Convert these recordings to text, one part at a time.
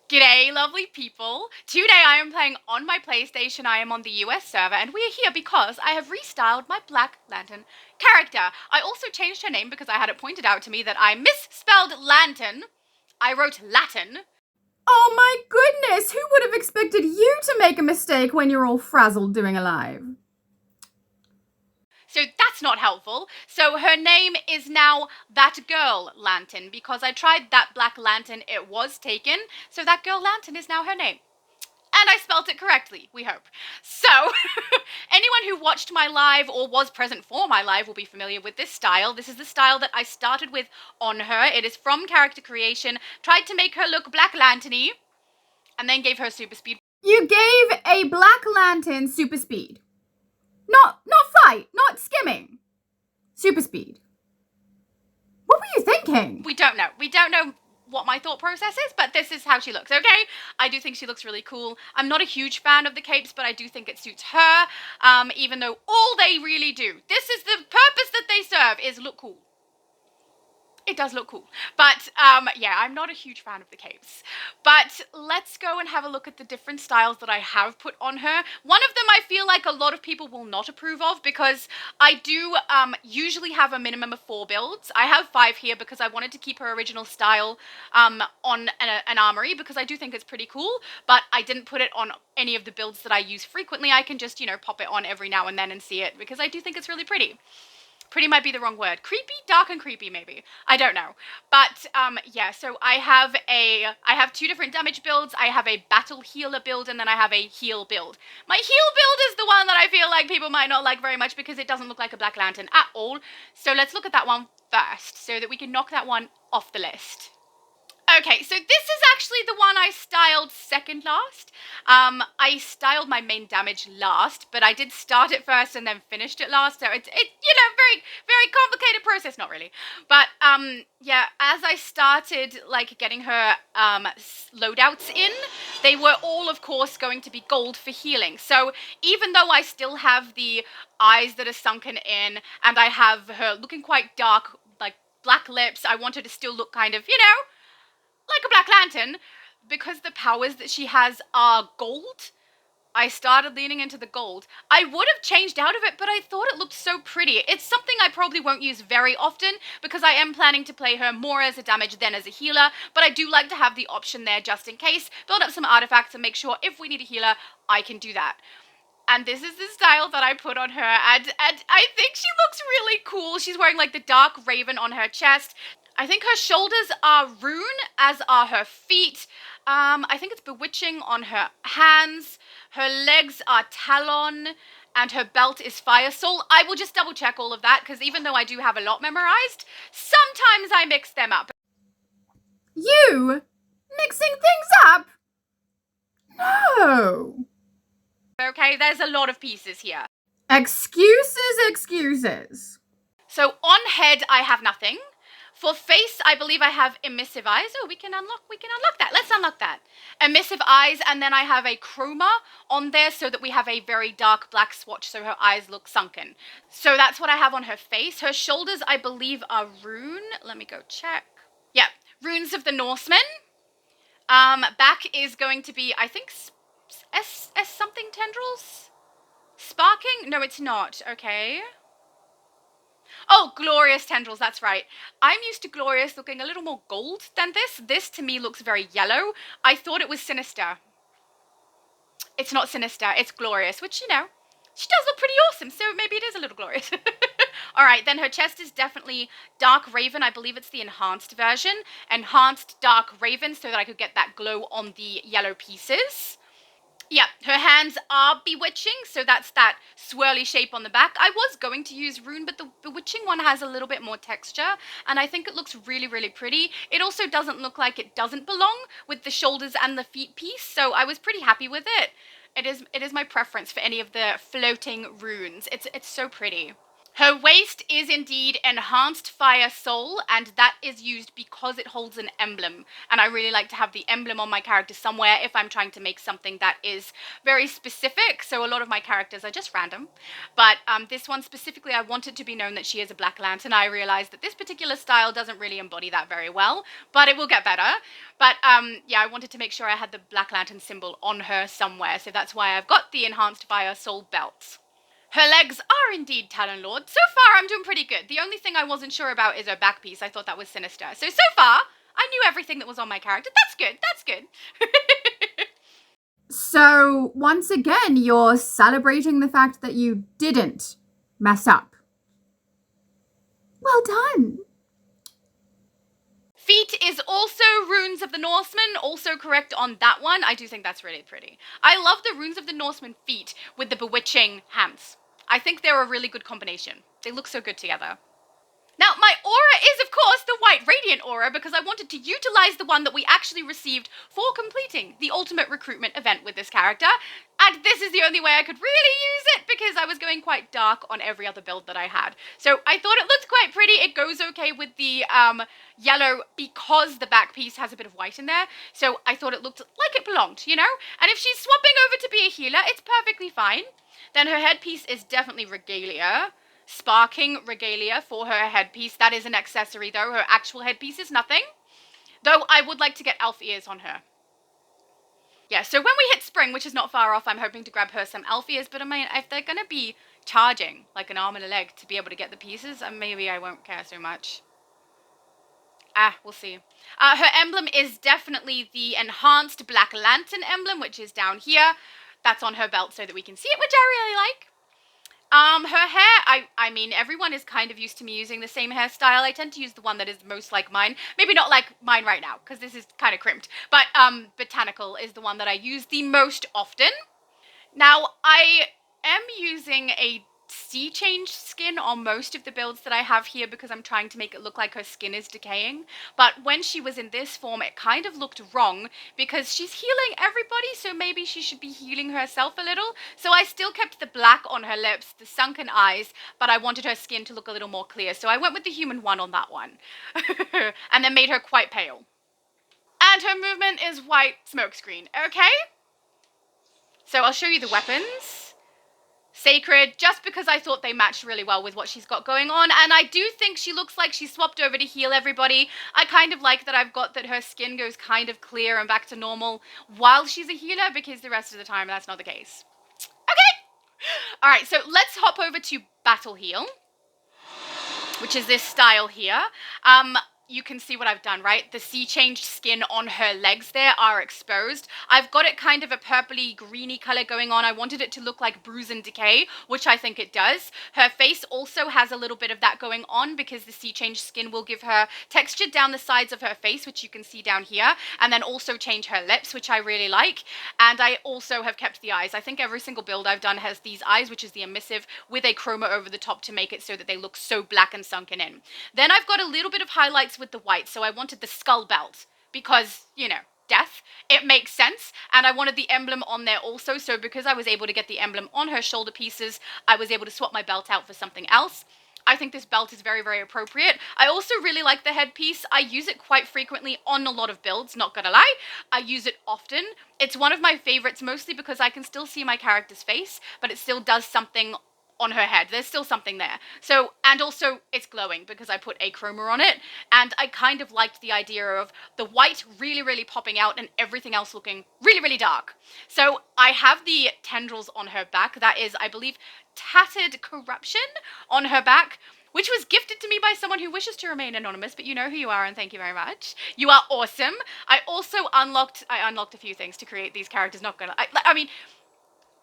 G'day, lovely people. Today I am playing on my PlayStation. I am on the US server, and we are here because I have restyled my Black Lantern character. I also changed her name because I had it pointed out to me that I misspelled lantern. I wrote Latin. Oh my goodness, who would have expected you to make a mistake when you're all frazzled doing a live? So that's not helpful. So her name is now That Girl Lantern because I tried That Black Lantern, it was taken. So That Girl Lantern is now her name. And I spelt it correctly, we hope. So, anyone who watched my live or was present for my live will be familiar with this style. This is the style that I started with on her. It is from character creation. Tried to make her look Black Lantern-y, and then gave her super speed. You gave a Black Lantern super speed. Not flight, not skimming. Super speed. What were you thinking? We don't know. We don't know what my thought process is, but this is how she looks, okay? I do think she looks really cool. I'm not a huge fan of the capes, but I do think it suits her, even though all they really do, this is the purpose that they serve, is look cool. It does look cool. But, yeah, I'm not a huge fan of the capes. But let's go and have a look at the different styles that I have put on her. One of them I feel like a lot of people will not approve of because I do usually have a minimum of 4 builds. I have 5 here because I wanted to keep her original style on an armory because I do think it's pretty cool, but I didn't put it on any of the builds that I use frequently. I can just, you know, pop it on every now and then and see it because I do think it's really pretty. Pretty might be the wrong word. Creepy? Dark and creepy, maybe. I don't know. But, yeah, so I have 2 different damage builds. I have a battle healer build, and then I have a heal build. My heal build is the one that I feel like people might not like very much because it doesn't look like a Black Lantern at all. So let's look at that one first so that we can knock that one off the list. Okay, so this is actually the one I styled second last. I styled my main damage last, but I did start it first and then finished it last. So it's you know, very complicated process, not really. But yeah, as I started like getting her loadouts in, they were all of course going to be gold for healing. So even though I still have the eyes that are sunken in and I have her looking quite dark, like black lips, I want her to still look kind of, you know, like a Black Lantern, because the powers that she has are gold. I started leaning into the gold. I would have changed out of it, but I thought it looked so pretty. It's something I probably won't use very often because I am planning to play her more as a damage than as a healer, but I do like to have the option there just in case. Build up some artifacts and make sure if we need a healer, I can do that. And this is the style that I put on her, and I think she looks really cool. She's wearing like the dark raven on her chest. I think her shoulders are rune, as are her feet. I think it's bewitching on her hands. Her legs are talon, and her belt is fire soul. I will just double check all of that, because even though I do have a lot memorized, sometimes I mix them up. You? Mixing things up? No. Okay, there's a lot of pieces here. Excuses. So on head, I have nothing. For face, I believe I have emissive eyes. Oh, we can unlock that. Let's unlock that. Emissive eyes, and then I have a chroma on there so that we have a very dark black swatch so her eyes look sunken. So that's what I have on her face. Her shoulders, I believe, are rune. Let me go check. Yeah, runes of the Norsemen. Back is going to be, I think, S something tendrils? Sparking? No, it's not. Okay. Oh, glorious tendrils, that's right. I'm used to glorious looking a little more gold than this. This, to me, looks very yellow. I thought it was sinister. It's not sinister, it's glorious, which, you know, she does look pretty awesome, so maybe it is a little glorious. All right, then her chest is definitely dark raven. I believe it's the enhanced version. Enhanced dark raven, so that I could get that glow on the yellow pieces. Yeah, her hands are bewitching, so that's that swirly shape on the back. I was going to use rune, but the bewitching one has a little bit more texture, and I think it looks really pretty. It also doesn't look like it doesn't belong with the shoulders and the feet piece, so I was pretty happy with it. It is my preference for any of the floating runes. It's so pretty. Her waist is indeed enhanced fire soul, and that is used because it holds an emblem. And I really like to have the emblem on my character somewhere if I'm trying to make something that is very specific. So a lot of my characters are just random. But this one specifically, I want it to be known that she is a Black Lantern. I realized that this particular style doesn't really embody that very well, but it will get better. But yeah, I wanted to make sure I had the Black Lantern symbol on her somewhere. So that's why I've got the enhanced fire soul belt. Her legs are indeed Talon Lord. So far, I'm doing pretty good. The only thing I wasn't sure about is her back piece. I thought that was sinister. So far, I knew everything that was on my character. That's good. That's good. So, once again, you're celebrating the fact that you didn't mess up. Well done. Feet is also Runes of the Norsemen, also correct on that one. I do think that's really pretty. I love the Runes of the Norsemen feet with the bewitching hands. I think they're a really good combination. They look so good together. Now, my aura is, of course, the White Radiant aura because I wanted to utilize the one that we actually received for completing the Ultimate Recruitment event with this character. And this is the only way I could really use it because I was going quite dark on every other build that I had. So I thought it looked quite pretty. It goes okay with the yellow because the back piece has a bit of white in there. So I thought it looked like it belonged, you know? And if she's swapping over to be a healer, it's perfectly fine. Then her headpiece is definitely Regalia. Sparking Regalia for her headpiece. That is an accessory, though. Her actual headpiece is nothing. Though I would like to get elf ears on her. Yeah, so when we hit spring, which is not far off, I'm hoping to grab her some elf ears. But I mean, if they're going to be charging like an arm and a leg to be able to get the pieces, maybe I won't care so much. We'll see. Her emblem is definitely the enhanced Black Lantern emblem, which is down here. That's on her belt so that we can see it, which I really like. Her hair, I mean, everyone is kind of used to me using the same hairstyle. I tend to use the one that is most like mine. Maybe not like mine right now, because this is kind of crimped. But, Botanical is the one that I use the most often. Now, I am using a sea change skin on most of the builds that I have here because I'm trying to make it look like her skin is decaying. But when she was in this form, it kind of looked wrong because she's healing everybody, so maybe she should be healing herself a little. So I still kept the black on her lips, the sunken eyes, but I wanted her skin to look a little more clear. So I went with the human one on that one. And then made her quite pale. And her movement is white smokescreen, okay? So I'll show you the weapons. Sacred, just because I thought they matched really well with what she's got going on. And I do think she looks like she swapped over to heal everybody. I kind of like that I've got that her skin goes kind of clear and back to normal while she's a healer, because the rest of the time that's not the case. Okay! Alright, so let's hop over to Battle Heal, which is this style here. You can see what I've done, right? The sea changed skin on her legs there are exposed. I've got it kind of a purpley greeny color going on. I wanted it to look like bruise and decay, which I think it does. Her face also has a little bit of that going on because the sea changed skin will give her texture down the sides of her face, which you can see down here, and then also change her lips, which I really like. And I also have kept the eyes. I think every single build I've done has these eyes, which is the emissive, with a chroma over the top to make it so that they look so black and sunken in. Then I've got a little bit of highlights with the white, so I wanted the skull belt because, you know, death, it makes sense. And I wanted the emblem on there also, so because I was able to get the emblem on her shoulder pieces, I was able to swap my belt out for something else. I think this belt is very, very appropriate. I also really like the headpiece. I use it quite frequently on a lot of builds, not gonna lie. I use it often. It's one of my favorites, mostly because I can still see my character's face, but it still does something on her head. There's still something there. So, and also it's glowing because I put a chroma on it, and I kind of liked the idea of the white really, really popping out and everything else looking really, really dark. So I have the tendrils on her back. That is, I believe, Tattered Corruption on her back, which was gifted to me by someone who wishes to remain anonymous, but you know who you are, and thank you very much. You are awesome. I also unlocked a few things to create these characters,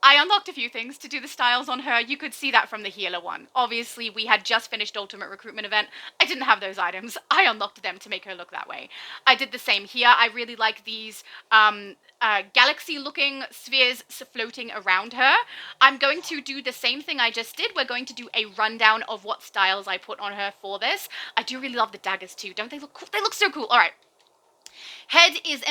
I unlocked a few things to do the styles on her. You could see that from the healer one. Obviously, we had just finished Ultimate Recruitment event. I didn't have those items. I unlocked them to make her look that way. I did the same here. I really like these galaxy-looking spheres floating around her. I'm going to do the same thing I just did. We're going to do a rundown of what styles I put on her for this. I do really love the daggers too. Don't they look cool? They look so cool. All right. Head is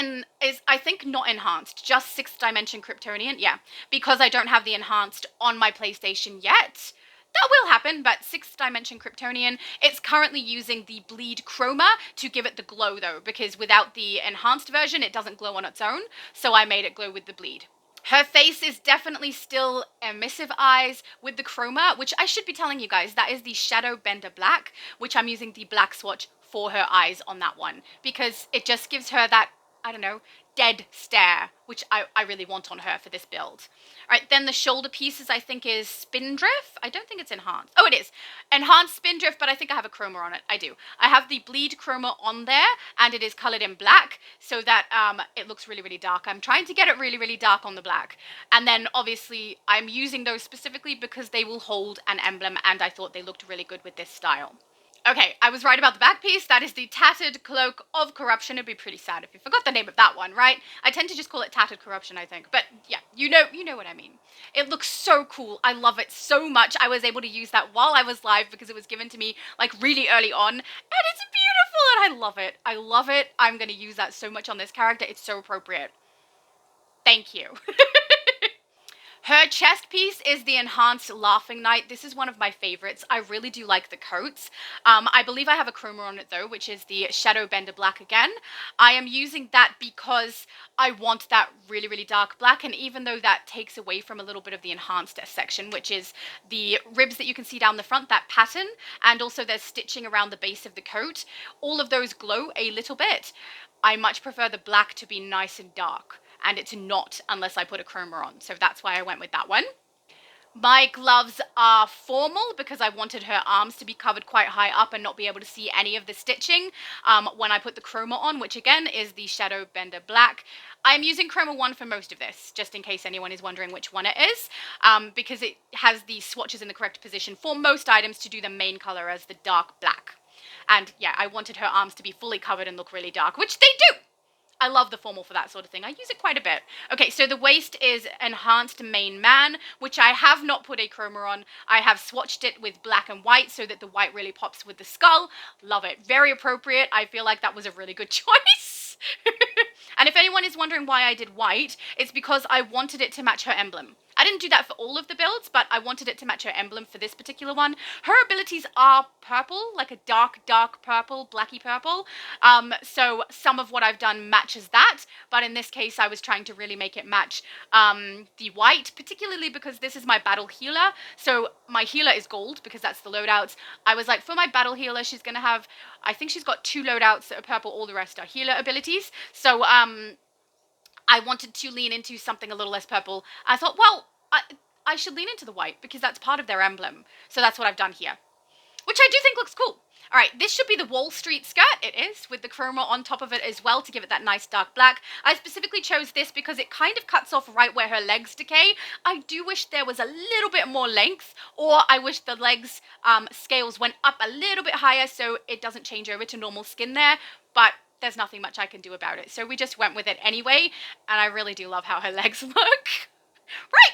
I think not enhanced, just 6th dimension Kryptonian, yeah, because I don't have the enhanced on my PlayStation yet. That will happen, but 6th dimension Kryptonian, it's currently using the bleed chroma to give it the glow though, because without the enhanced version, it doesn't glow on its own, so I made it glow with the bleed. Her face is definitely still emissive eyes with the chroma, which I should be telling you guys, that is the Shadow Bender Black, which I'm using the black swatch for her eyes on that one, because it just gives her that, I don't know, dead stare, which I really want on her for this build. All right, then the shoulder pieces I think is Spindrift. I don't think it's enhanced. Oh, it is. Enhanced Spindrift, but I think I have a chroma on it. I do. I have the bleed chroma on there, and it is colored in black so that it looks really, really dark. I'm trying to get it really, really dark on the black. And then obviously I'm using those specifically because they will hold an emblem, and I thought they looked really good with this style. Okay, I was right about the back piece. That is the Tattered Cloak of Corruption. It'd be pretty sad if you forgot the name of that one, right? I tend to just call it Tattered Corruption, I think. But yeah, you know what I mean. It looks so cool. I love it so much. I was able to use that while I was live because it was given to me like really early on. And it's beautiful and I love it. I love it. I'm going to use that so much on this character. It's so appropriate. Thank you. Her chest piece is the Enhanced Laughing Knight. This is one of my favorites. I really do like the coats. I believe I have a chroma on it though, which is the Shadow Bender Black again. I am using that because I want that really, really dark black, and even though that takes away from a little bit of the enhanced section, which is the ribs that you can see down the front, that pattern, and also there's stitching around the base of the coat, all of those glow a little bit. I much prefer the black to be nice and dark, and it's not unless I put a chroma on, so that's why I went with that one. My gloves are formal because I wanted her arms to be covered quite high up and not be able to see any of the stitching when I put the chroma on, which again is the Shadow Bender Black. I'm using chroma 1 for most of this, just in case anyone is wondering which one it is, because it has the swatches in the correct position for most items to do the main color as the dark black. And yeah, I wanted her arms to be fully covered and look really dark, which they do! I love the formal for that sort of thing. I use it quite a bit. Okay, so the waist is Enhanced Main Man, which I have not put a chroma on. I have swatched it with black and white so that the white really pops with the skull. Love it. Very appropriate. I feel like that was a really good choice. And if anyone is wondering why I did white, it's because I wanted it to match her emblem. I didn't do that for all of the builds, but I wanted it to match her emblem for this particular one. Her abilities are purple, like a dark, dark purple, blacky purple. So some of what I've done matches that, but in this case, I was trying to really make it match the white, particularly because this is my battle healer. So my healer is gold because that's the loadouts. I was like, for my battle healer, she's going to have, I think she's got 2 loadouts that are purple, all the rest are healer abilities. So I wanted to lean into something a little less purple. I thought, well, I should lean into the white because that's part of their emblem. So that's what I've done here, which I do think looks cool. All right, this should be the Wall Street skirt. It is, with the chroma on top of it as well to give it that nice dark black. I specifically chose this because it kind of cuts off right where her legs decay. I do wish there was a little bit more length, or I wish the legs scales went up a little bit higher so it doesn't change over to normal skin there, but there's nothing much I can do about it. So we just went with it anyway, and I really do love how her legs look. Right,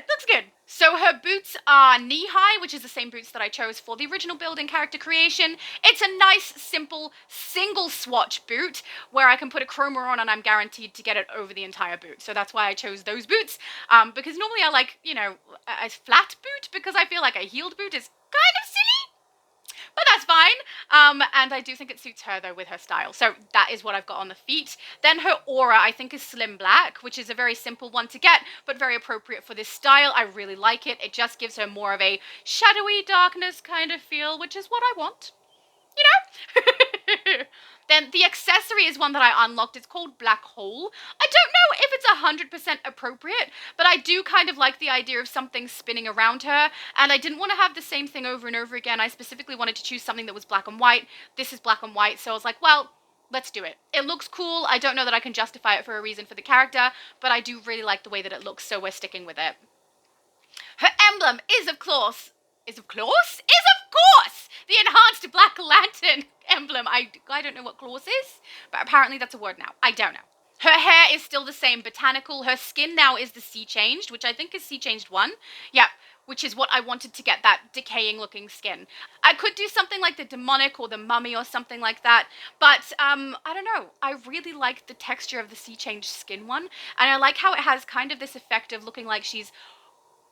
looks good. So her boots are knee-high, which is the same boots that I chose for the original build in character creation. It's a nice, simple, single swatch boot where I can put a chroma on and I'm guaranteed to get it over the entire boot. So that's why I chose those boots, because normally I like, you know, a flat boot because I feel like a heeled boot is kind of silly. But that's fine, and I do think it suits her, though, with her style. So that is what I've got on the feet. Then her aura, I think, is Slim Black, which is a very simple one to get, but very appropriate for this style. I really like it. It just gives her more of a shadowy darkness kind of feel, which is what I want. You know? Then the accessory is one that I unlocked. It's called Black Hole. I don't know if it's 100% appropriate, but I do kind of like the idea of something spinning around her, and I didn't want to have the same thing over and over again. I specifically wanted to choose something that was black and white. This is black and white, so I was like, well, let's do it. It looks cool. I don't know that I can justify it for a reason for the character, but I do really like the way that it looks, so we're sticking with it. Her emblem is, of course, the Enhanced Black Lantern emblem. I don't know what claws is, but apparently that's a word now. I don't know. Her hair is still the same, botanical. Her skin now is the Sea Changed, which I think is Sea Changed 1. Yeah, which is what I wanted to get, that decaying looking skin. I could do something like the Demonic or the Mummy or something like that, but I don't know. I really like the texture of the Sea Changed skin one, and I like how it has kind of this effect of looking like she's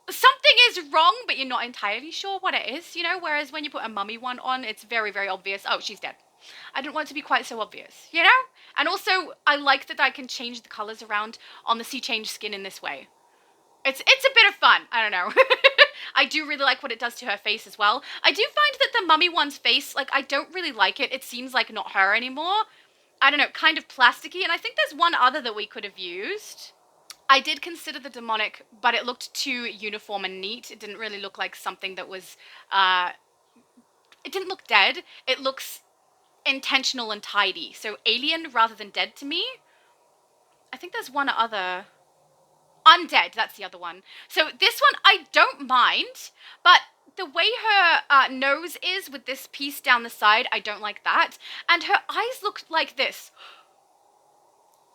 something is wrong, but you're not entirely sure what it is, you know? Whereas when you put a mummy one on, it's very, very obvious. Oh, she's dead. I didn't want it to be quite so obvious, you know? And also, I like that I can change the colors around on the sea change skin in this way. It's a bit of fun. I don't know. I do really like what it does to her face as well. I do find that the mummy one's face, like, I don't really like it. It seems like not her anymore. I don't know, kind of plasticky. And I think there's one other that we could have used. I did consider the demonic, but it looked too uniform and neat. It didn't really look like something that was, it didn't look dead. It looks intentional and tidy. So alien rather than dead to me. I think there's one other. Undead, that's the other one. So this one I don't mind, but the way her nose is with this piece down the side, I don't like that. And her eyes look like this.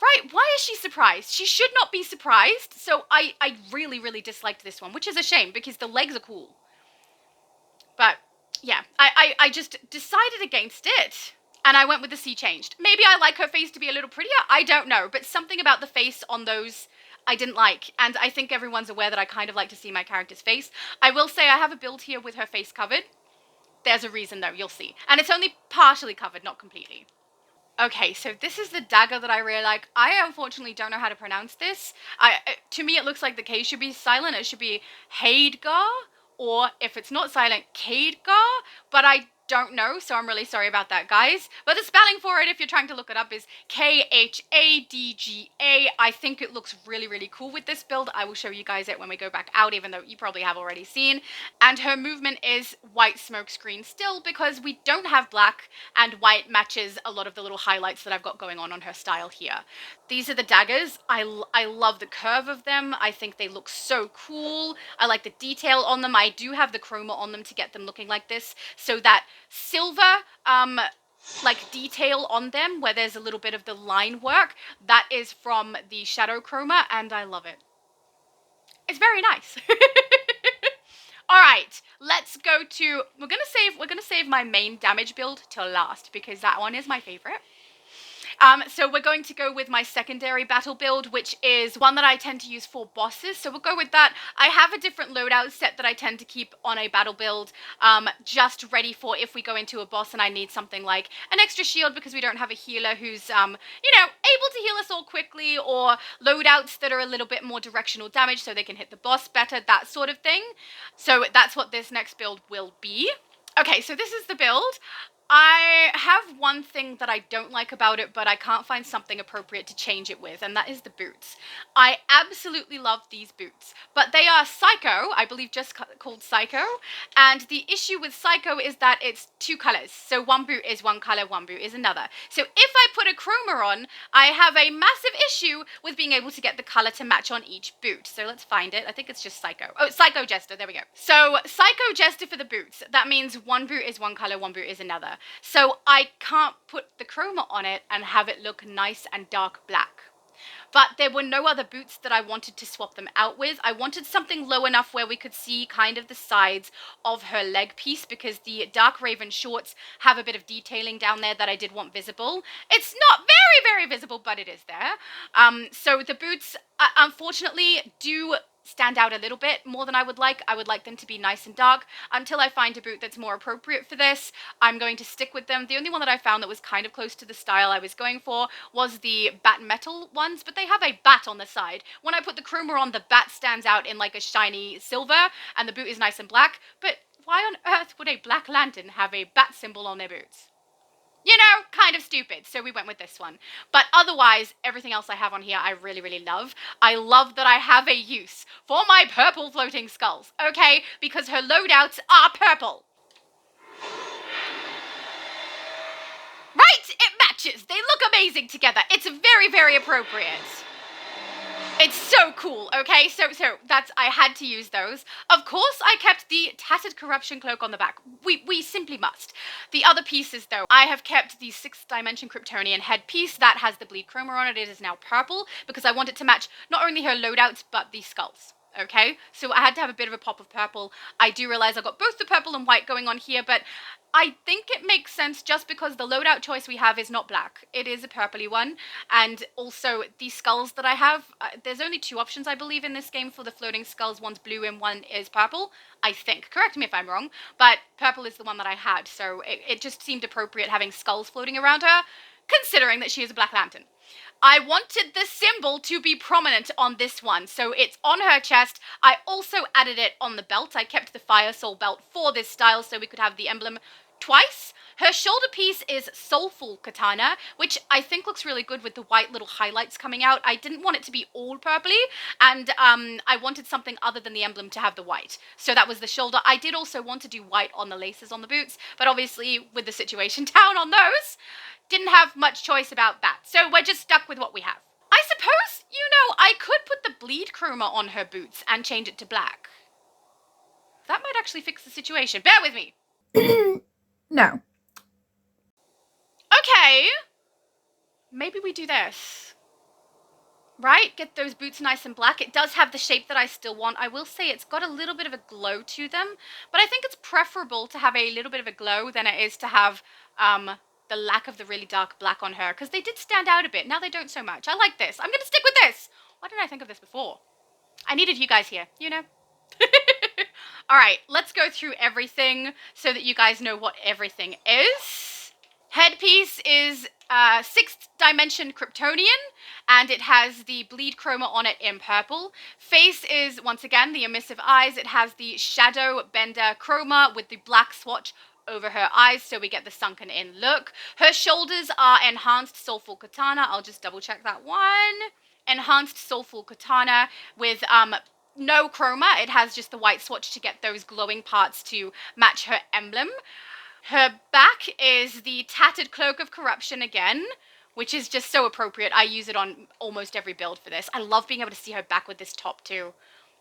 Right, why is she surprised? She should not be surprised. So I really, really disliked this one, which is a shame because the legs are cool. But yeah, I just decided against it. And I went with the sea changed. Maybe I like her face to be a little prettier. I don't know. But something about the face on those I didn't like. And I think everyone's aware that I kind of like to see my character's face. I will say I have a build here with her face covered. There's a reason though, you'll see. And it's only partially covered, not completely. Okay, so this is the dagger that I really like. I unfortunately don't know how to pronounce this. To me, it looks like the K should be silent. It should be Haidgar, or if it's not silent, Kaidgar, but I don't know, so I'm really sorry about that, guys. But the spelling for it, if you're trying to look it up, is Khadga. I think it looks really, really cool with this build. I will show you guys it when we go back out, even though you probably have already seen. And her movement is white smoke screen still, because we don't have black, and white matches a lot of the little highlights that I've got going on her style here. These are the daggers. I love the curve of them. I think they look so cool. I like the detail on them. I do have the chroma on them to get them looking like this, so that silver like detail on them where there's a little bit of the line work, that is from the shadow chroma, and I love it. It's very nice. All right, let's go to, we're gonna save my main damage build till last because that one is my favorite. So we're going to go with my secondary battle build, which is one that I tend to use for bosses. So we'll go with that. I have a different loadout set that I tend to keep on a battle build, just ready for if we go into a boss and I need something like an extra shield because we don't have a healer who's, you know, able to heal us all quickly, or loadouts that are a little bit more directional damage so they can hit the boss better, that sort of thing. So that's what this next build will be. Okay, so this is the build. I have one thing that I don't like about it, but I can't find something appropriate to change it with, and that is the boots. I absolutely love these boots, but they are Psycho, I believe just called Psycho, and the issue with Psycho is that it's two colors. So one boot is one color, one boot is another. So if I put a chroma on, I have a massive issue with being able to get the color to match on each boot. So let's find it. I think it's just Psycho. Oh, Psycho Jester, there we go. So Psycho Jester for the boots. That means one boot is one color, one boot is another. So I can't put the chroma on it and have it look nice and dark black. But there were no other boots that I wanted to swap them out with. I wanted something low enough where we could see kind of the sides of her leg piece, because the Dark Raven shorts have a bit of detailing down there that I did want visible. It's not very, very visible, but it is there. So the boots, unfortunately, do stand out a little bit more than I would like. I would like them to be nice and dark. Until I find a boot that's more appropriate for this, I'm going to stick with them. The only one that I found that was kind of close to the style I was going for was the bat metal ones, but they have a bat on the side. When I put the chroma on, the bat stands out in like a shiny silver, and the boot is nice and black. But why on earth would a Black Lantern have a bat symbol on their boots? You know, kind of stupid. So we went with this one. But otherwise, everything else I have on here, I really, really love. I love that I have a use for my purple floating skulls, okay? Because her loadouts are purple. Right? It matches. They look amazing together. It's very, very appropriate. It's so cool, okay? So that's, I had to use those. Of course, I kept the Tattered Corruption cloak on the back. We simply must. The other pieces, though, I have kept the 6th Dimension Kryptonian headpiece that has the bleed chroma on it. It is now purple because I want it to match not only her loadouts, but the skulls. Okay, so I had to have a bit of a pop of purple. I do realize I got both the purple and white going on here, but I think it makes sense just because the loadout choice we have is not black. It is a purpley one. And also the skulls that I have, there's only 2 options I believe in this game for the floating skulls. One's blue and one is purple, I think. Correct me if I'm wrong, but purple is the one that I had. So it just seemed appropriate having skulls floating around her, considering that she is a Black Lantern. I wanted the symbol to be prominent on this one, so it's on her chest. I also added it on the belt. I kept the Fire Soul belt for this style so we could have the emblem twice. Her shoulder piece is Soulful Katana, which I think looks really good with the white little highlights coming out. I didn't want it to be all purpley, and I wanted something other than the emblem to have the white. So that was the shoulder. I did also want to do white on the laces on the boots, but obviously with the situation down on those, didn't have much choice about that. So we're just stuck with what we have. I suppose, I could put the bleed chroma on her boots and change it to black. That might actually fix the situation. Bear with me. No. Okay. Maybe we do this. Right? Get those boots nice and black. It does have the shape that I still want. I will say it's got a little bit of a glow to them, but I think it's preferable to have a little bit of a glow than it is to have the lack of the really dark black on her, because they did stand out a bit. Now they don't so much. I like this. I'm going to stick with this. Why didn't I think of this before? I needed you guys here, All right, let's go through everything so that you guys know what everything is. Headpiece is 6th dimension Kryptonian, and it has the bleed chroma on it in purple. Face is, once again, the emissive eyes. It has the shadow bender chroma with the black swatch over her eyes, so we get the sunken in look. Her shoulders are enhanced Soulful Katana. I'll just double check that one. Enhanced Soulful Katana with no chroma. It has just the white swatch to get those glowing parts to match her emblem. Her back is the Tattered Cloak of Corruption again, which is just so appropriate. I use it on almost every build for this. I love being able to see her back with this top too.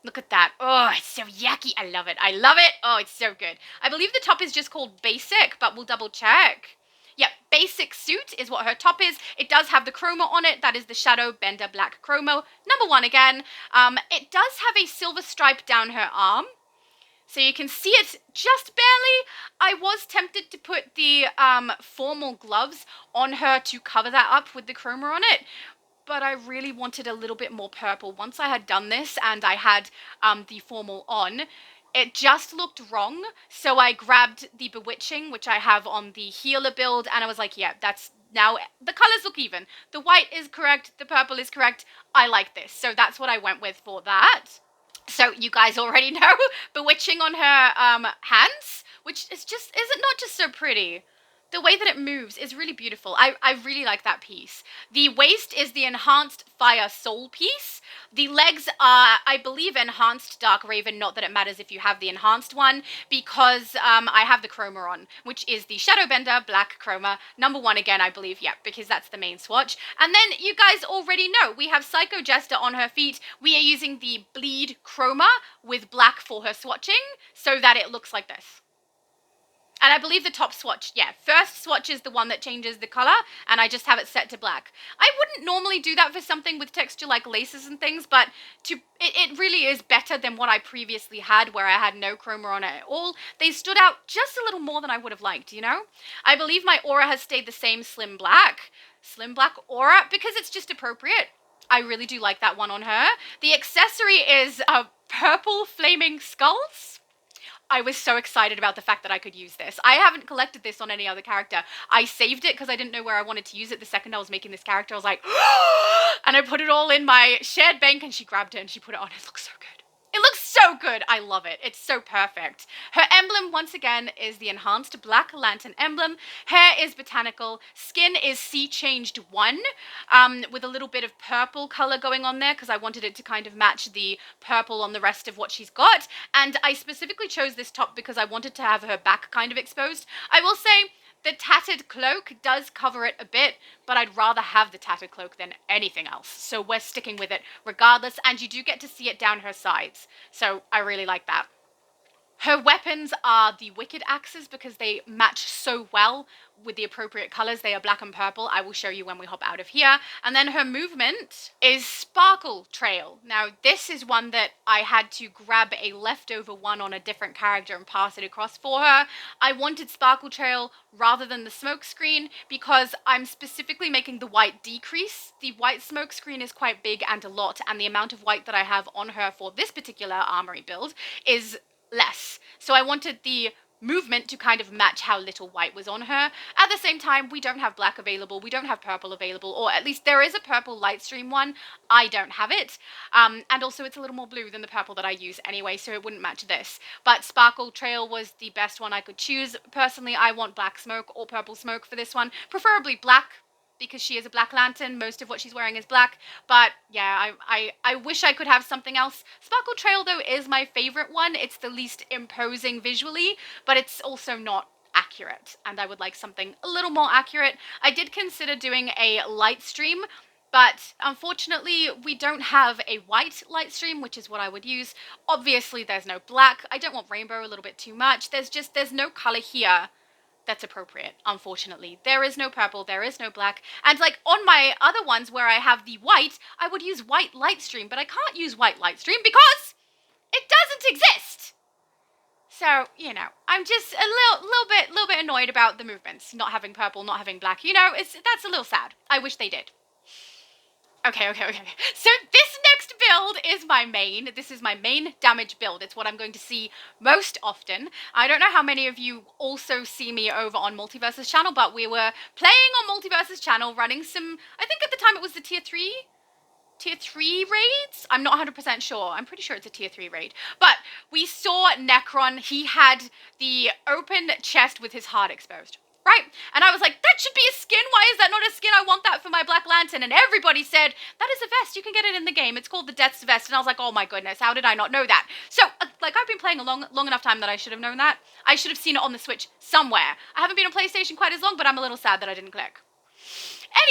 Look at that. Oh, it's so yucky. I love it. I love it. Oh, it's so good. I believe the top is just called Basic, but we'll double check. Yep, Basic Suit is what her top is. It does have the chroma on it. That is the Shadow Bender Black Chroma. Number 1 again. It does have a silver stripe down her arm, so you can see it just barely. I was tempted to put the formal gloves on her to cover that up with the chroma on it, but I really wanted a little bit more purple. Once I had done this and I had the formal on, it just looked wrong, so I grabbed the Bewitching, which I have on the healer build, and I was like, yeah, that's now, the colors look even. The white is correct, the purple is correct. I like this, so that's what I went with for that. So you guys already know Bewitching on her hands, which is it not just so pretty? The way that it moves is really beautiful. I really like that piece. The waist is the enhanced Fire Soul piece. The legs are, I believe, enhanced Dark Raven, not that it matters if you have the enhanced one, because I have the chroma on, which is the Shadowbender Black Chroma. Number 1 again, I believe, yeah, because that's the main swatch. And then you guys already know, we have Psycho Jester on her feet. We are using the Bleed Chroma with black for her swatching, so that it looks like this. And I believe the top swatch, yeah, first swatch is the one that changes the color, and I just have it set to black. I wouldn't normally do that for something with texture like laces and things, but it really is better than what I previously had, where I had no chroma on it at all. They stood out just a little more than I would have liked, I believe my aura has stayed the same slim black aura, because it's just appropriate. I really do like that one on her. The accessory is purple flaming skulls. I was so excited about the fact that I could use this. I haven't collected this on any other character. I saved it because I didn't know where I wanted to use it the second I was making this character. I was like, and I put it all in my shared bank, and she grabbed it and she put it on. It looks so good. It looks so good. I love it. It's so perfect. Her emblem, once again, is the enhanced Black Lantern emblem. Hair is botanical. Skin is Sea Changed 1, with a little bit of purple color going on there, because I wanted it to kind of match the purple on the rest of what she's got. And I specifically chose this top because I wanted to have her back kind of exposed. I will say, the tattered cloak does cover it a bit, but I'd rather have the tattered cloak than anything else. So we're sticking with it regardless, and you do get to see it down her sides. So I really like that. Her weapons are the wicked axes because they match so well with the appropriate colors. They are black and purple. I will show you when we hop out of here. And then her movement is Sparkle Trail. Now, this is one that I had to grab a leftover one on a different character and pass it across for her. I wanted Sparkle Trail rather than the smoke screen because I'm specifically making the white decrease. The white smoke screen is quite big and a lot, and the amount of white that I have on her for this particular armory build is less. So I wanted the movement to kind of match how little white was on her. At the same time, we don't have black available, we don't have purple available, or at least there is a purple Lightstream one. I don't have it. And also it's a little more blue than the purple that I use anyway, so it wouldn't match this. But Sparkle Trail was the best one I could choose. Personally, I want black smoke or purple smoke for this one, preferably black, because she is a Black Lantern. Most of what she's wearing is black. But yeah, I wish I could have something else. Sparkle Trail, though, is my favorite one. It's the least imposing visually, but it's also not accurate. And I would like something a little more accurate. I did consider doing a light stream, but unfortunately, we don't have a white light stream, which is what I would use. Obviously, there's no black. I don't want rainbow, a little bit too much. There's no color here that's appropriate, unfortunately. There is no purple, there is no black. And like on my other ones where I have the white, I would use white Lightstream, but I can't use white Lightstream because it doesn't exist. So, you know, I'm just a little bit annoyed about the movements, not having purple, not having black. You know, that's a little sad. I wish they did. Okay. So this next build is my main. This is my main damage build. It's what I'm going to see most often. I don't know how many of you also see me over on Multiverse's channel, but we were playing on Multiverse's channel, running some, I think at the time it was the tier 3 raids? I'm not 100% sure. I'm pretty sure it's a tier 3 raid. But we saw Necron. He had the open chest with his heart exposed. Right? And I was like, that should be a skin. Why is that not a skin? I want that for my Black Lantern. And everybody said, that is a vest. You can get it in the game. It's called the Death's Vest. And I was like, oh my goodness, how did I not know that? So, like, I've been playing a long enough time that I should have known that. I should have seen it on the Switch somewhere. I haven't been on PlayStation quite as long, but I'm a little sad that I didn't click.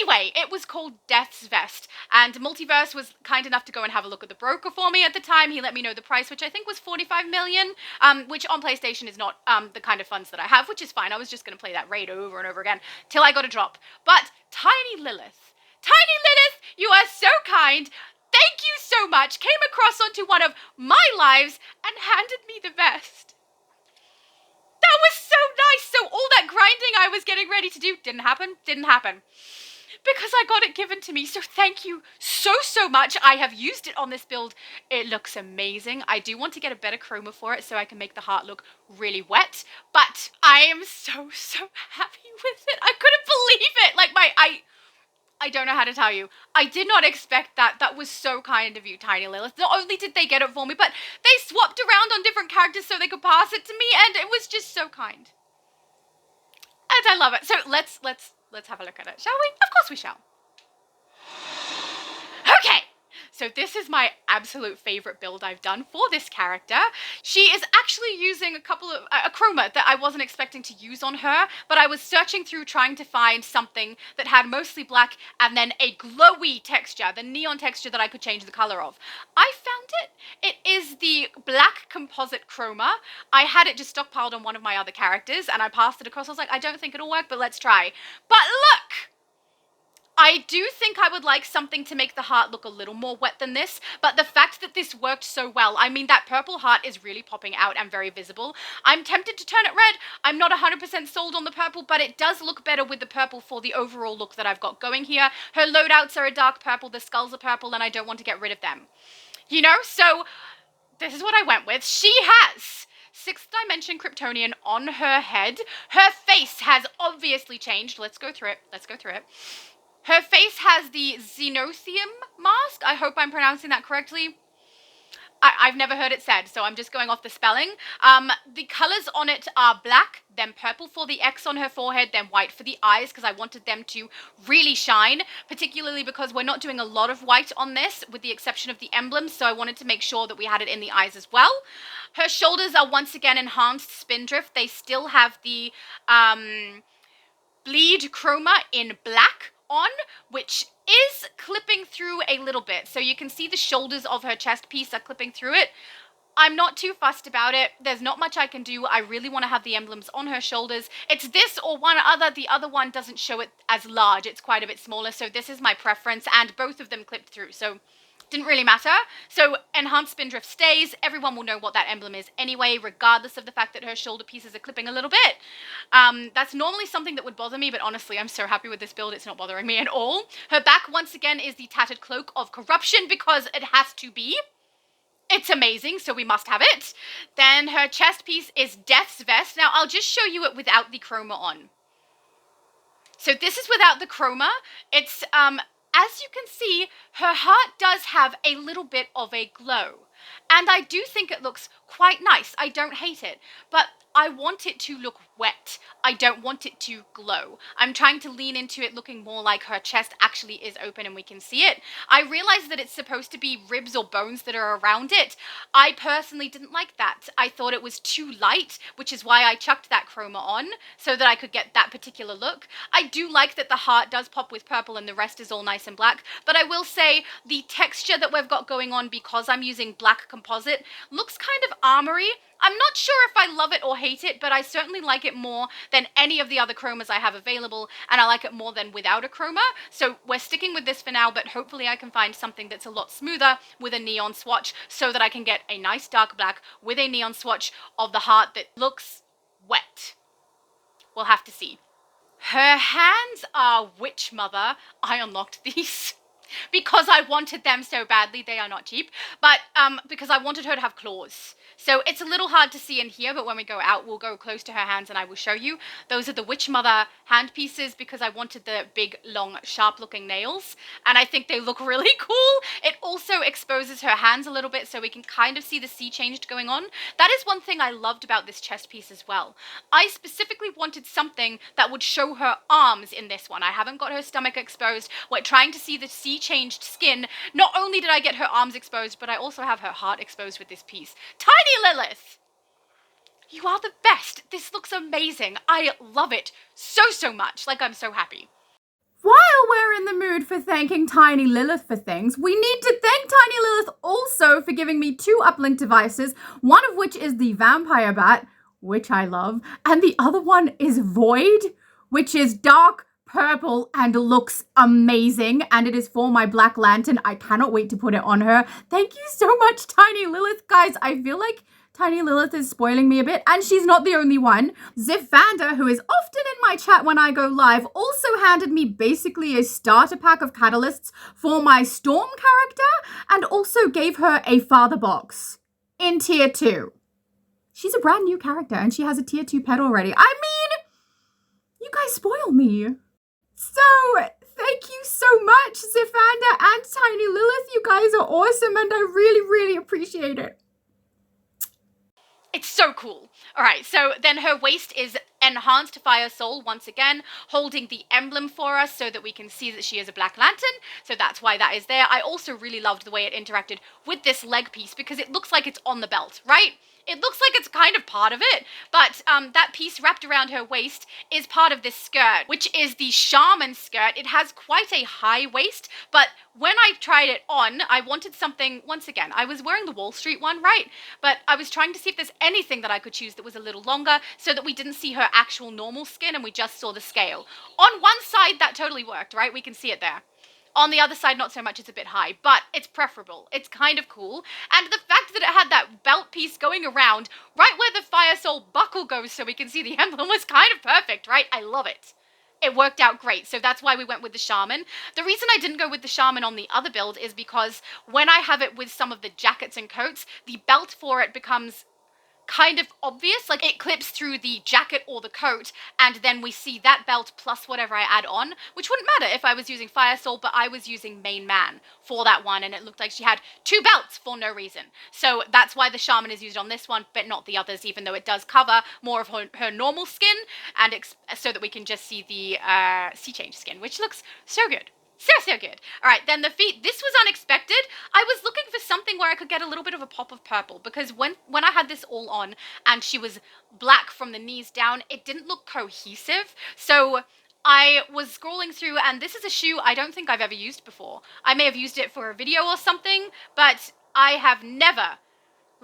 Anyway, it was called Death's Vest, and Multiverse was kind enough to go and have a look at the broker for me at the time. He let me know the price, which I think was 45 million, which on PlayStation is not the kind of funds that I have, which is fine. I was just going to play that raid over and over again till I got a drop. But Tiny Lilith, you are so kind. Thank you so much. Came across onto one of my lives and handed me the vest. That was so nice. So all that grinding I was getting ready to do didn't happen. Because I got it given to me, so thank you so much. I have used it on this build. It looks amazing. I do want to get a better chroma for it so I can make the heart look really wet, but I am so happy with it. I couldn't believe it. Like I don't know how to tell you. I did not expect that. That was so kind of you, Tiny Lilith. Not only did they get it for me, but they swapped around on different characters so they could pass it to me, and it was just so kind. And I love it. So let's have a look at it, shall we? Of course we shall. Okay, so this is my absolute favorite build I've done for this character. She is actually using a chroma that I wasn't expecting to use on her, but I was searching through trying to find something that had mostly black and then a glowy texture, the neon texture that I could change the color of. I found it. It is the black composite chroma. I had it just stockpiled on one of my other characters and I passed it across. I was like, I don't think it'll work, but let's try. But look! I do think I would like something to make the heart look a little more wet than this, but the fact that this worked so well, I mean, that purple heart is really popping out and very visible. I'm tempted to turn it red. I'm not 100% sold on the purple, but it does look better with the purple for the overall look that I've got going here. Her loadouts are a dark purple, the skulls are purple, and I don't want to get rid of them. You know, so this is what I went with. She has 6th dimension Kryptonian on her head. Her face has obviously changed. Let's go through it. Her face has the Xenothium mask. I hope I'm pronouncing that correctly. I've never heard it said, so I'm just going off the spelling. The colors on it are black, then purple for the X on her forehead, then white for the eyes, because I wanted them to really shine, particularly because we're not doing a lot of white on this, with the exception of the emblems, so I wanted to make sure that we had it in the eyes as well. Her shoulders are once again enhanced spindrift. They still have the bleed chroma in black on, which is clipping through a little bit. So you can see the shoulders of her chest piece are clipping through it. I'm not too fussed about it. There's not much I can do. I really want to have the emblems on her shoulders. It's this or one other. The other one doesn't show it as large. It's quite a bit smaller. So this is my preference, and both of them clipped through. So didn't really matter. So enhanced spindrift stays. Everyone will know what that emblem is anyway, regardless of the fact that her shoulder pieces are clipping a little bit. That's normally something that would bother me, but honestly, I'm so happy with this build. It's not bothering me at all. Her back, once again, is the tattered cloak of corruption because it has to be. It's amazing, so we must have it. Then her chest piece is Death's Vest. Now, I'll just show you it without the chroma on. So this is without the chroma. It's, as you can see, her heart does have a little bit of a glow. And I do think it looks quite nice. I don't hate it. But I want it to look wet. I don't want it to glow. I'm trying to lean into it looking more like her chest actually is open and we can see it. I realize that it's supposed to be ribs or bones that are around it. I personally didn't like that. I thought it was too light, which is why I chucked that chroma on so that I could get that particular look. I do like that the heart does pop with purple and the rest is all nice and black, but I will say the texture that we've got going on because I'm using black composite looks kind of armory. I'm not sure if I love it or hate it, but I certainly like it more than any of the other chromas I have available, and I like it more than without a chroma. So we're sticking with this for now, but hopefully I can find something that's a lot smoother with a neon swatch so that I can get a nice dark black with a neon swatch of the heart that looks wet. We'll have to see. Her hands are Witch Mother. I unlocked these because I wanted them so badly. They are not cheap, but because I wanted her to have claws. So it's a little hard to see in here, but when we go out, we'll go close to her hands and I will show you. Those are the Witch Mother hand pieces because I wanted the big, long, sharp-looking nails, and I think they look really cool. It also exposes her hands a little bit so we can kind of see the sea change going on. That is one thing I loved about this chest piece as well. I specifically wanted something that would show her arms in this one. I haven't got her stomach exposed. We're trying to see the sea changed skin. Not only did I get her arms exposed, but I also have her heart exposed with this piece. Tiny Lilith! You are the best. This looks amazing. I love it so much. Like, I'm so happy. While we're in the mood for thanking Tiny Lilith for things, we need to thank Tiny Lilith also for giving me 2 uplink devices, one of which is the Vampire Bat, which I love, and the other one is Void, which is dark purple and looks amazing, and it is for my Black Lantern. I cannot wait to put it on her. Thank you so much, Tiny Lilith. Guys, I feel like Tiny Lilith is spoiling me a bit, and she's not the only one. Zifvander, who is often in my chat when I go live, also handed me basically a starter pack of catalysts for my Storm character, and also gave her a father box in tier 2. She's a brand new character, and she has a tier 2 pet already. I mean, you guys spoil me. So, thank you so much, Zifvander and Tiny Lilith. You guys are awesome, and I really appreciate it. It's so cool. All right, so then her waist is enhanced Fire Soul once again, holding the emblem for us so that we can see that she is a Black Lantern. So that's why that is there. I also really loved the way it interacted with this leg piece because it looks like it's on the belt, right? It looks like it's kind of part of it, but that piece wrapped around her waist is part of this skirt, which is the Shaman skirt. It has quite a high waist, but when I tried it on, I wanted something, once again, I was wearing the Wall Street one, right? But I was trying to see if there's anything that I could choose that was a little longer so that we didn't see her actual normal skin and we just saw the scale. On one side, that totally worked, right? We can see it there. On the other side, not so much, it's a bit high, but it's preferable. It's kind of cool. And the fact that it had that belt piece going around right where the Fire Soul buckle goes so we can see the emblem was kind of perfect, right? I love it. It worked out great, so that's why we went with the Shaman. The reason I didn't go with the Shaman on the other build is because when I have it with some of the jackets and coats, the belt for it becomes kind of obvious, like it clips through the jacket or the coat, and then we see that belt plus whatever I add on, which wouldn't matter if I was using Fire Soul, but I was using Main Man for that one, and it looked like she had 2 belts for no reason. So that's why the Shaman is used on this one, but not the others, even though it does cover more of her normal skin, and so that we can just see the sea change skin, which looks so good. So good. All right, then the feet. This was unexpected. I was looking for something where I could get a little bit of a pop of purple because when I had this all on and she was black from the knees down, it didn't look cohesive. So I was scrolling through, and this is a shoe I don't think I've ever used before. I may have used it for a video or something, but I have never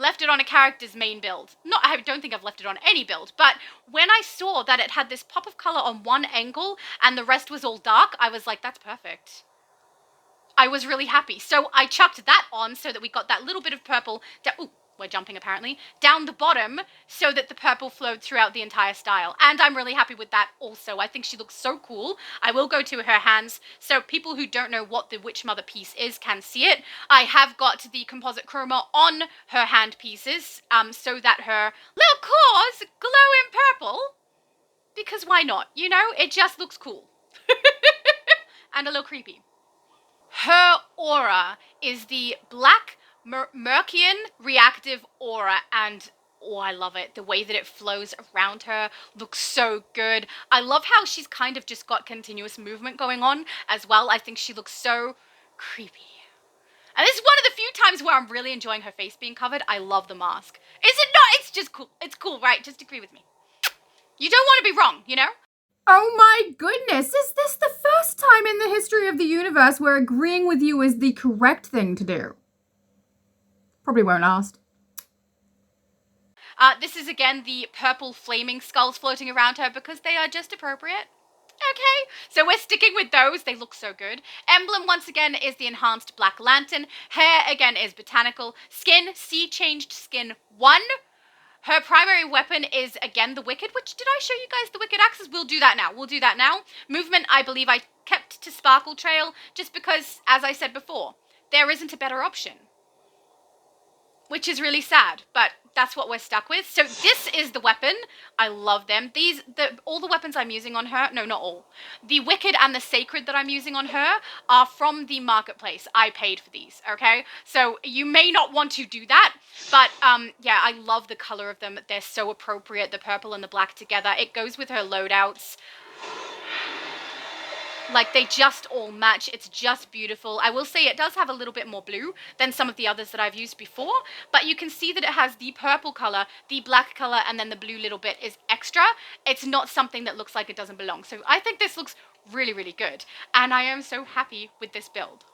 left it on a character's main build. I don't think I've left it on any build, but when I saw that it had this pop of color on one angle and the rest was all dark, I was like, that's perfect. I was really happy. So I chucked that on so that we got that little bit of purple. Ooh, we're jumping apparently. Down the bottom so that the purple flowed throughout the entire style. And I'm really happy with that also. I think she looks so cool. I will go to her hands so people who don't know what the Witch Mother piece is can see it. I have got the composite chroma on her hand pieces so that her little claws glow in purple. Because why not? You know, it just looks cool. And a little creepy. Her aura is the black Mercian reactive aura, and oh, I love it. The way that it flows around her looks so good. I love how she's kind of just got continuous movement going on as well. I think she looks so creepy. And this is one of the few times where I'm really enjoying her face being covered. I love the mask. Is it not? It's just cool. It's cool, right? Just agree with me. You don't want to be wrong, you know? Oh my goodness, is this the first time in the history of the universe where agreeing with you is the correct thing to do? Probably won't last. This is again the purple flaming skulls floating around her because they are just appropriate. Okay, so we're sticking with those. They look so good. Emblem, once again, is the enhanced Black Lantern. Hair, again, is botanical. Skin, sea-changed skin 1. Her primary weapon is, again, the Wicked, which, did I show you guys the Wicked axes? We'll do that now. Movement, I believe I kept to Sparkle Trail, just because, as I said before, there isn't a better option. Which is really sad, but that's what we're stuck with. So this is the weapon. I love them. All the weapons I'm using on her, no, not all. The Wicked and the Sacred that I'm using on her are from the marketplace. I paid for these, okay? So you may not want to do that, but yeah, I love the color of them. They're so appropriate, the purple and the black together. It goes with her loadouts. Like, they just all match. It's just beautiful. I will say it does have a little bit more blue than some of the others that I've used before, but you can see that it has the purple color, the black color, and then the blue little bit is extra. It's not something that looks like it doesn't belong. So I think this looks really, really good, and I am so happy with this build.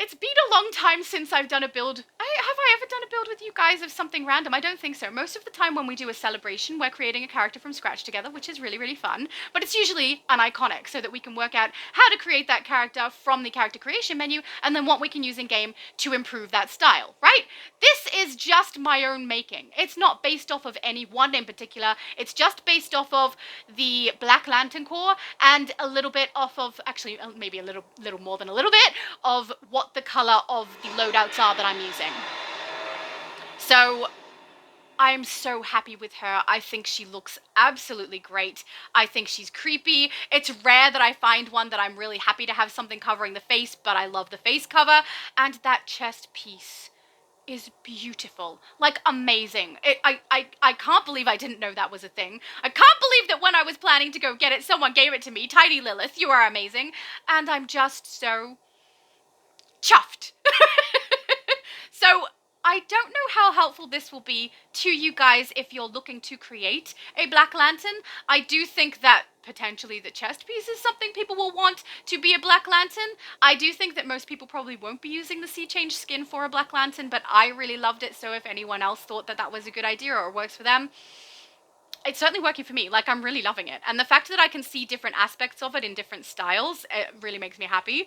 It's been a long time since I've done a build. Have I ever done a build with you guys of something random? I don't think so. Most of the time when we do a celebration, we're creating a character from scratch together, which is really, really fun. But it's usually an iconic, so that we can work out how to create that character from the character creation menu, and then what we can use in game to improve that style, right? This is just my own making. It's not based off of any one in particular. It's just based off of the Black Lantern Corps and a little bit off of, actually, maybe a little more than a little bit, of what the color of the loadouts are that I'm using. So I'm so happy with her. I think she looks absolutely great. I think she's creepy. It's rare that I find one that I'm really happy to have something covering the face, but I love the face cover. And that chest piece is beautiful. Like, amazing. I can't believe I didn't know that was a thing. I can't believe that when I was planning to go get it, someone gave it to me. Tiny Lilith, you are amazing. And I'm just so chuffed. So I don't know how helpful this will be to you guys if you're looking to create a Black Lantern. I do think that potentially the chest piece is something people will want to be a Black Lantern. I do think that most people probably won't be using the sea change skin for a Black Lantern, but I really loved it, so if anyone else thought that that was a good idea or works for them, it's certainly working for me. Like, I'm really loving it. And the fact that I can see different aspects of it in different styles, it really makes me happy.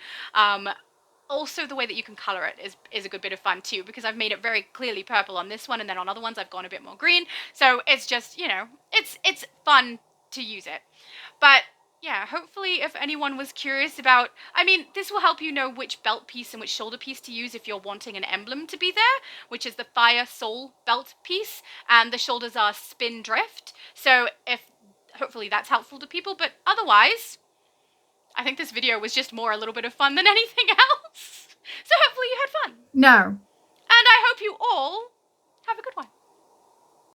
Also, the way that you can color it is a good bit of fun too, because I've made it very clearly purple on this one, and then on other ones I've gone a bit more green. So it's just, you know, it's fun to use it. But yeah, hopefully if anyone was curious about, I mean, this will help you know which belt piece and which shoulder piece to use if you're wanting an emblem to be there, which is the Fire Soul belt piece, and the shoulders are Spin Drift. So hopefully that's helpful to people, but otherwise, I think this video was just more a little bit of fun than anything else. So hopefully you had fun. No. And I hope you all have a good one.